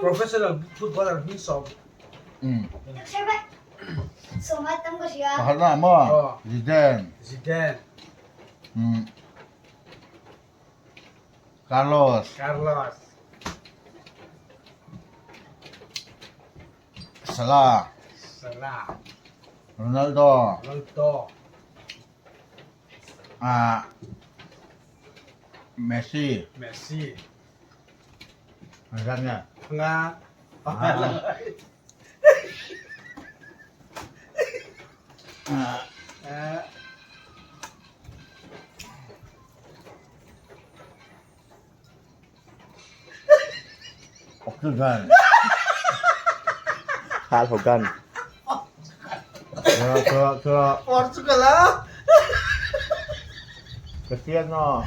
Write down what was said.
Professional footballer himself. Mahal na mo. Zidane. Zidane. Carlos. Carlos. Salah. Salah. Ronaldo. Ronaldo. Messi. Messi. Hanggang niya. Nga. Portugal. Hogan. Ke Portugal ah. Cristiano.